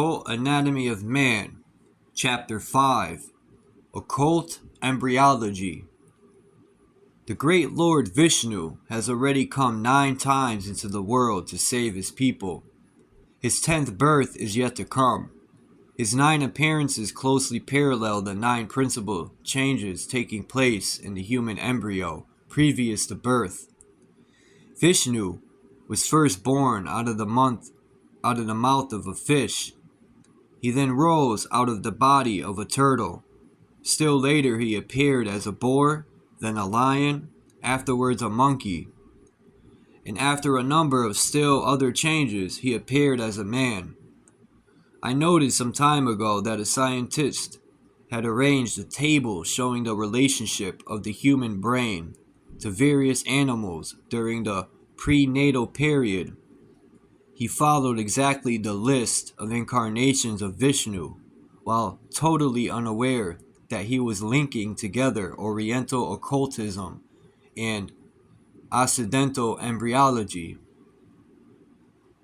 Occult Anatomy of Man, Chapter 5, Occult Embryology. The great Lord Vishnu has already come 9 times into the world to save his people. His 10th birth is yet to come. His 9 appearances closely parallel the 9 principal changes taking place in the human embryo previous to birth. Vishnu was first born out of the mouth of a fish. He then rose out of the body of a turtle. Still later he appeared as a boar, then a lion, afterwards a monkey. And after a number of still other changes, he appeared as a man. I noted some time ago that a scientist had arranged a table showing the relationship of the human brain to various animals during the prenatal period. He followed exactly the list of incarnations of Vishnu, while totally unaware that he was linking together Oriental occultism and Occidental embryology.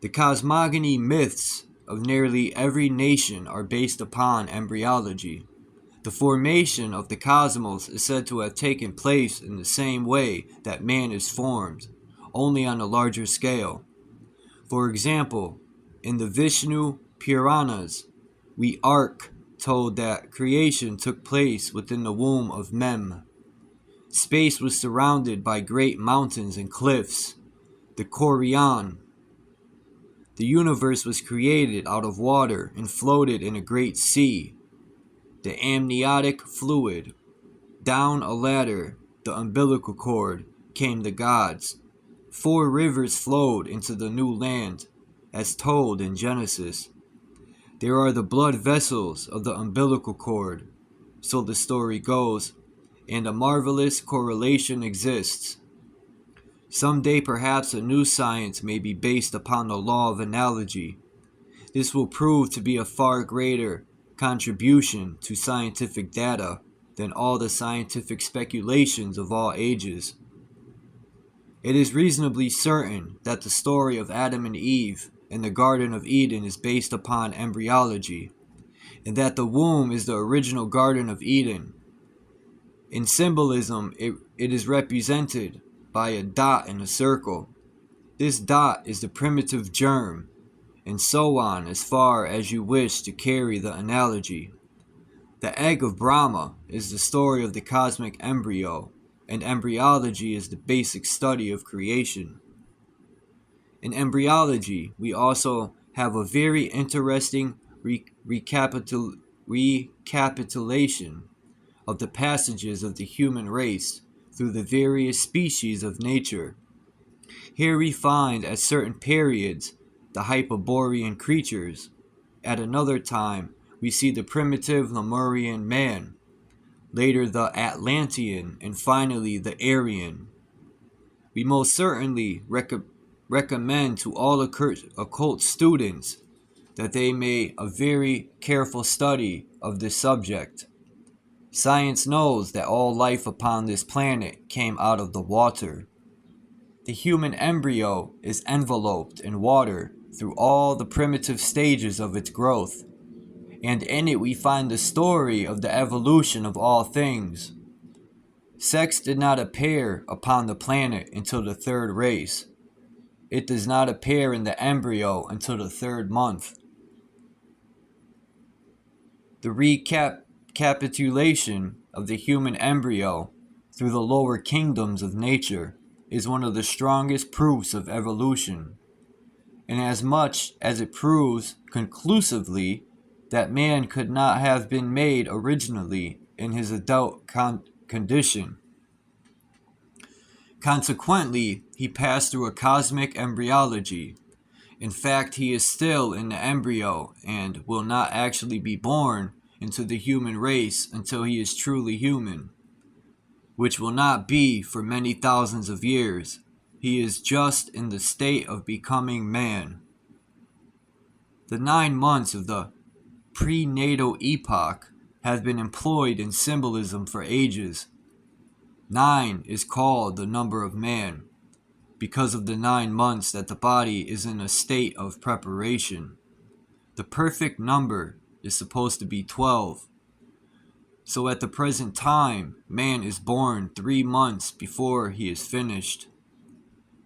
The cosmogony myths of nearly every nation are based upon embryology. The formation of the cosmos is said to have taken place in the same way that man is formed, only on a larger scale. For example, in the Vishnu Puranas, we are told that creation took place within the womb of Mem. Space was surrounded by great mountains and cliffs, the Korean. The universe was created out of water and floated in a great sea, the amniotic fluid. Down a ladder, the umbilical cord, came the gods. 4 rivers flowed into the new land, as told in Genesis. There are the blood vessels of the umbilical cord, so the story goes, and a marvelous correlation exists. Someday perhaps a new science may be based upon the law of analogy. This will prove to be a far greater contribution to scientific data than all the scientific speculations of all ages. It is reasonably certain that the story of Adam and Eve in the Garden of Eden is based upon embryology, and that the womb is the original Garden of Eden. In symbolism, it is represented by a dot in a circle. This dot is the primitive germ, and so on as far as you wish to carry the analogy. The egg of Brahma is the story of the cosmic embryo, and embryology is the basic study of creation. In embryology, we also have a very interesting recapitulation of the passages of the human race through the various species of nature. Here we find at certain periods the Hyperborean creatures. At another time, we see the primitive Lemurian man, later the Atlantean, and finally the Aryan. We most certainly recommend to all occult students that they make a very careful study of this subject. Science knows that all life upon this planet came out of the water. The human embryo is enveloped in water through all the primitive stages of its growth, and in it we find the story of the evolution of all things. Sex did not appear upon the planet until the 3rd race. It does not appear in the embryo until the 3rd month. The recapitulation of the human embryo through the lower kingdoms of nature is one of the strongest proofs of evolution, and as much as it proves conclusively that man could not have been made originally in his adult condition. Consequently, he passed through a cosmic embryology. In fact, he is still in the embryo and will not actually be born into the human race until he is truly human, which will not be for many thousands of years. He is just in the state of becoming man. The 9 months of the prenatal epoch have been employed in symbolism for ages. 9 is called the number of man, because of the 9 months that the body is in a state of preparation. The perfect number is supposed to be 12. So at the present time, man is born 3 months before he is finished.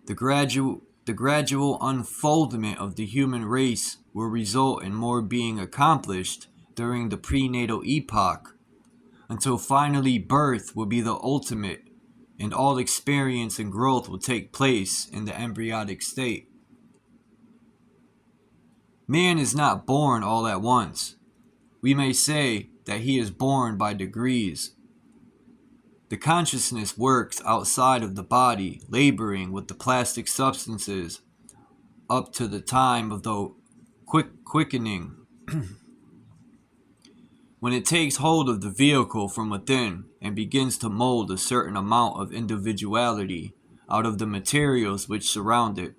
The gradual unfoldment of the human race will result in more being accomplished during the prenatal epoch, until finally birth will be the ultimate, and all experience and growth will take place in the embryotic state. Man is not born all at once. We may say that he is born by degrees. The consciousness works outside of the body, laboring with the plastic substances up to the time of the quickening. When it takes hold of the vehicle from within and begins to mold a certain amount of individuality out of the materials which surround it.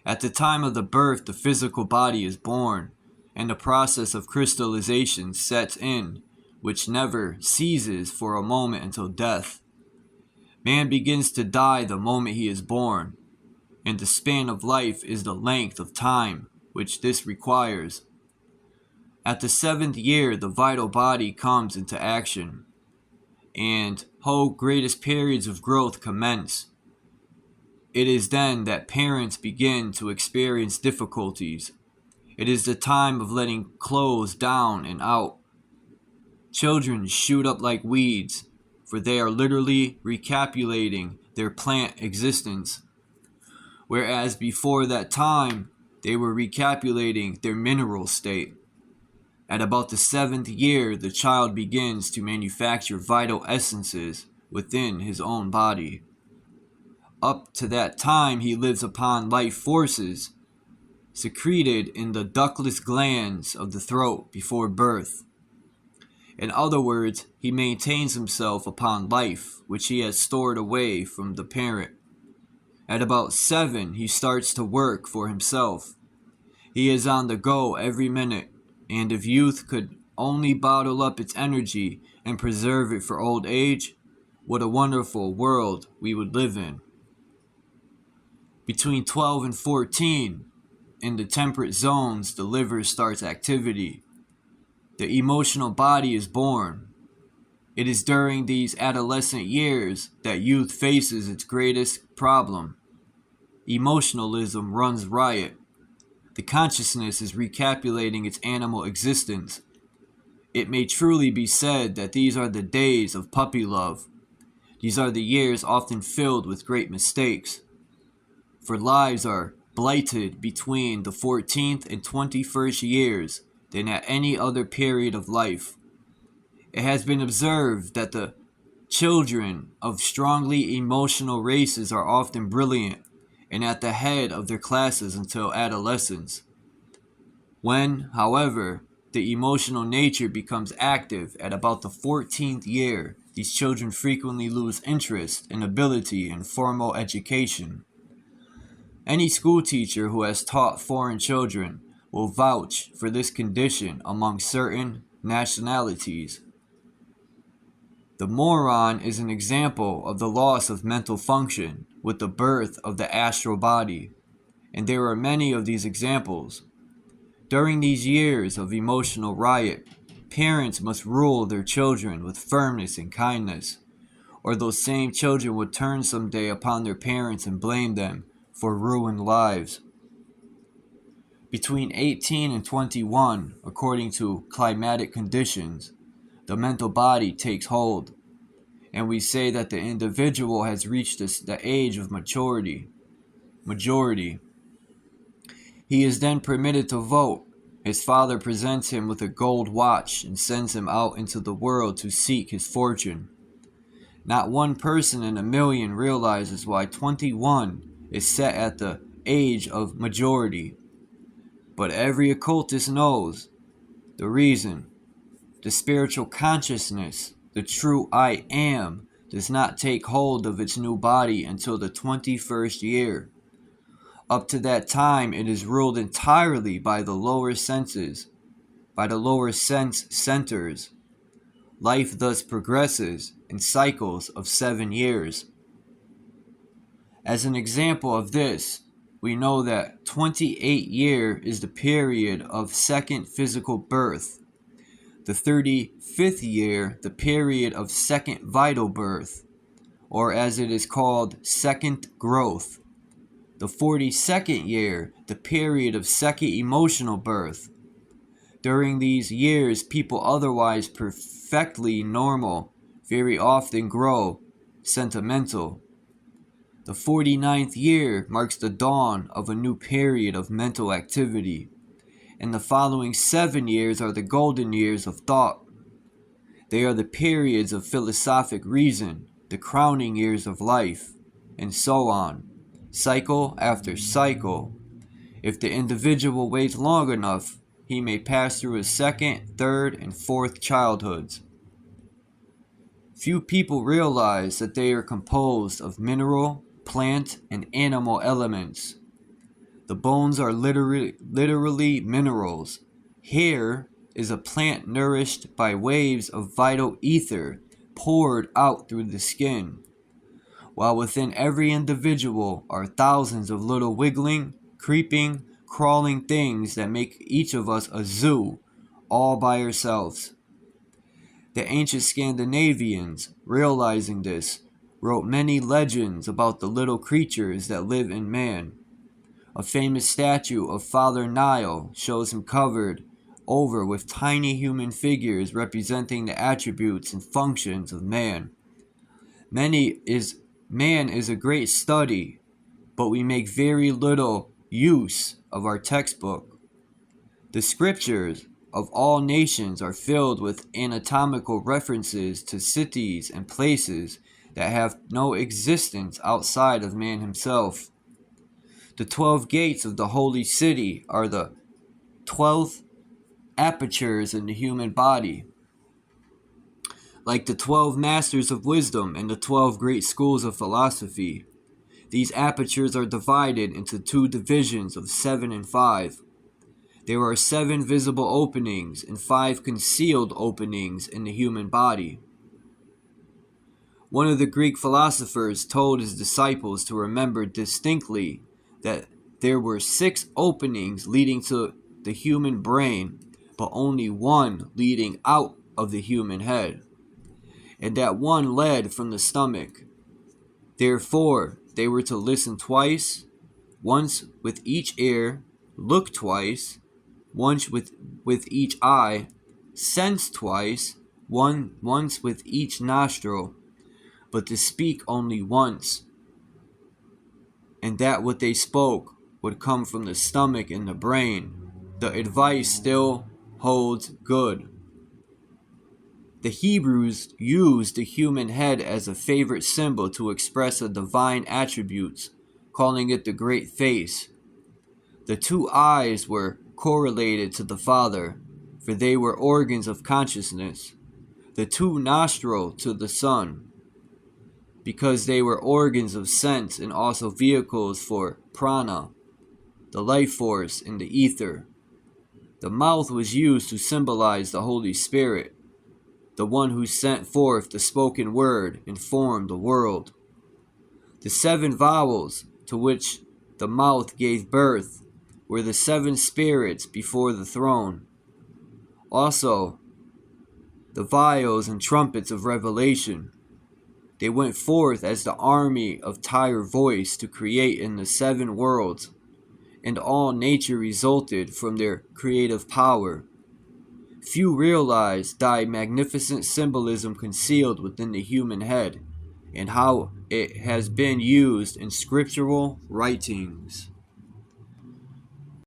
At the time of the birth, the physical body is born, and the process of crystallization sets in, which never ceases for a moment until death. Man begins to die the moment he is born, and the span of life is the length of time which this requires. At the 7th year, the vital body comes into action, and greatest periods of growth commence. It is then that parents begin to experience difficulties. It is the time of letting clothes down and out. Children shoot up like weeds, for they are literally recapitulating their plant existence, whereas before that time, they were recapitulating their mineral state. At about the 7th year, the child begins to manufacture vital essences within his own body. Up to that time, he lives upon life forces secreted in the ductless glands of the throat before birth. In other words, he maintains himself upon life, which he has stored away from the parent. At about 7, he starts to work for himself. He is on the go every minute, and if youth could only bottle up its energy and preserve it for old age, what a wonderful world we would live in. Between 12 and 14, in the temperate zones, the liver starts activity. The emotional body is born. It is during these adolescent years that youth faces its greatest problem. Emotionalism runs riot. The consciousness is recapitulating its animal existence. It may truly be said that these are the days of puppy love. These are the years often filled with great mistakes. For lives are blighted between the 14th and 21st years than at any other period of life. It has been observed that the children of strongly emotional races are often brilliant and at the head of their classes until adolescence. When, however, the emotional nature becomes active at about the 14th year, these children frequently lose interest and ability in formal education. Any school teacher who has taught foreign children will vouch for this condition among certain nationalities. The moron is an example of the loss of mental function with the birth of the astral body, and there are many of these examples. During these years of emotional riot, parents must rule their children with firmness and kindness, or those same children would turn someday upon their parents and blame them for ruined lives. Between 18 and 21, according to climatic conditions, the mental body takes hold, and we say that the individual has reached the age of majority. He is then permitted to vote. His father presents him with a gold watch and sends him out into the world to seek his fortune. Not one person in a million realizes why 21 is set at the age of majority. But every occultist knows the reason. The spiritual consciousness, the true I Am, does not take hold of its new body until the 21st year. Up to that time, it is ruled entirely by the lower senses, by the lower sense centers. Life thus progresses in cycles of 7 years. As an example of this, we know that 28 year is the period of second physical birth. The 35th year, the period of second vital birth, or as it is called, second growth. The 42nd year, the period of second emotional birth. During these years, people otherwise perfectly normal very often grow sentimental. The 49th year marks the dawn of a new period of mental activity, and the following 7 years are the golden years of thought. They are the periods of philosophic reason, the crowning years of life, and so on, cycle after cycle. If the individual waits long enough, he may pass through his second, third, and fourth childhoods. Few people realize that they are composed of mineral, plant, and animal elements. The bones are literally minerals. Hair is a plant nourished by waves of vital ether poured out through the skin, while within every individual are thousands of little wiggling, creeping, crawling things that make each of us a zoo, all by ourselves. The ancient Scandinavians, realizing this, wrote many legends about the little creatures that live in man. A famous statue of Father Nile shows him covered over with tiny human figures representing the attributes and functions of man. Man is a great study, but we make very little use of our textbook. The scriptures of all nations are filled with anatomical references to cities and places that have no existence outside of man himself. The 12 gates of the holy city are the 12 apertures in the human body. Like the 12 masters of wisdom and the 12 great schools of philosophy, these apertures are divided into 2 divisions of 7 and 5. There are 7 visible openings and 5 concealed openings in the human body. One of the Greek philosophers told his disciples to remember distinctly that there were 6 openings leading to the human brain, but only 1 leading out of the human head, and that 1 led from the stomach. Therefore, they were to listen twice, once with each ear, look twice, once with each eye, sense twice, once with each nostril, but to speak only once, and that what they spoke would come from the stomach and the brain. The advice still holds good. The Hebrews used the human head as a favorite symbol to express the divine attributes, calling it the great face. The 2 eyes were correlated to the Father, for they were organs of consciousness. The 2 nostrils to the Son, because they were organs of sense and also vehicles for prana, the life force in the ether. The mouth was used to symbolize the Holy Spirit, the one who sent forth the spoken word and formed the world. The 7 vowels to which the mouth gave birth were the 7 spirits before the throne. Also, the viols and trumpets of revelation. They went forth as the army of Tyre voice to create in the 7 worlds, and all nature resulted from their creative power. Few realize the magnificent symbolism concealed within the human head, and how it has been used in scriptural writings.